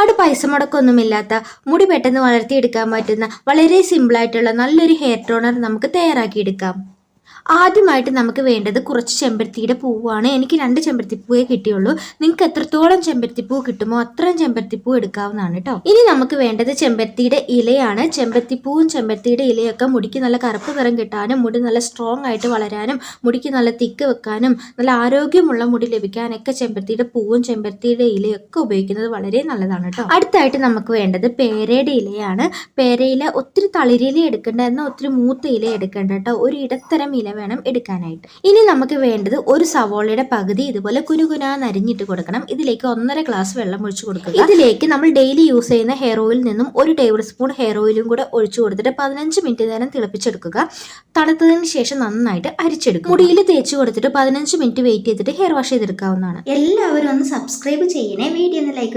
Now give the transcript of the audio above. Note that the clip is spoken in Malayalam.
ഒരുപാട് പൈസ മുടക്കൊന്നുമില്ലാത്ത മുടി പെട്ടെന്ന് വളർത്തിയെടുക്കാൻ പറ്റുന്ന വളരെ സിമ്പിളായിട്ടുള്ള നല്ലൊരു ഹെയർ ടോണർ നമുക്ക് തയ്യാറാക്കിയെടുക്കാം. ആദ്യമായിട്ട് നമുക്ക് വേണ്ടത് കുറച്ച് ചെമ്പരത്തിയുടെ പൂവാണ്. എനിക്ക് 2 ചെമ്പരത്തിപ്പൂവേ കിട്ടിയുള്ളൂ. നിങ്ങൾക്ക് എത്രത്തോളം ചെമ്പരത്തിപ്പൂ കിട്ടുമോ അത്രയും ചെമ്പരത്തിപ്പൂ എടുക്കാവുന്നതാണ് കേട്ടോ. ഇനി നമുക്ക് വേണ്ടത് ചെമ്പരത്തിയുടെ ഇലയാണ്. ചെമ്പരത്തിപ്പൂവും ചെമ്പരത്തിയുടെ ഇലയൊക്കെ മുടിക്ക് നല്ല കറുപ്പ് നിറം കിട്ടാനും മുടി നല്ല സ്ട്രോങ് ആയിട്ട് വളരാനും മുടിക്ക് നല്ല തിക്ക് വെക്കാനും നല്ല ആരോഗ്യമുള്ള മുടി ലഭിക്കാനൊക്കെ ചെമ്പരത്തിയുടെ പൂവും ചെമ്പരത്തിയുടെ ഇലയൊക്കെ ഉപയോഗിക്കുന്നത് വളരെ നല്ലതാണ് കേട്ടോ. അടുത്തായിട്ട് നമുക്ക് വേണ്ടത് പേരയുടെ ഇലയാണ്. പേരയില ഒത്തിരി തളിരില എടുക്കേണ്ട, എന്നാൽ ഒത്തിരി മൂത്ത ഇല എടുക്കേണ്ട കേട്ടോ. ഒരു ഇടത്തരം ഇല വേണം എടുക്കാനായിട്ട്. ഇനി നമുക്ക് വേണ്ടത് ഒരു സവോളയുടെ പകുതി ഇതുപോലെ കുനുകുനാന്ന് അരിഞ്ഞിട്ട് കൊടുക്കണം. ഇതിലേക്ക് 1.5 ഗ്ലാസ് വെള്ളം ഒഴിച്ചു കൊടുക്കുക. ഇതിലേക്ക് നമ്മൾ ഡെയിലി യൂസ് ചെയ്യുന്ന ഹെയർ ഓയിൽ നിന്നും 1 ടേബിൾ സ്പൂൺ ഹെയർ ഓയിലും കൂടെ ഒഴിച്ചു കൊടുത്തിട്ട് 15 മിനിറ്റ് നേരം തിളപ്പിച്ചെടുക്കുക. തണുത്തതിന് ശേഷം നന്നായിട്ട് അരിച്ചെടുക്കുക. മുടിയിൽ തേച്ച് കൊടുത്തിട്ട് 15 മിനിറ്റ് വെയിറ്റ് ചെയ്തിട്ട് ഹെയർ വാഷ് ചെയ്തെടുക്കാവുന്നതാണ്. എല്ലാവരും ഒന്ന് സബ്സ്ക്രൈബ് ചെയ്യണേ. വീഡിയോ ഒന്ന് ലൈക്ക്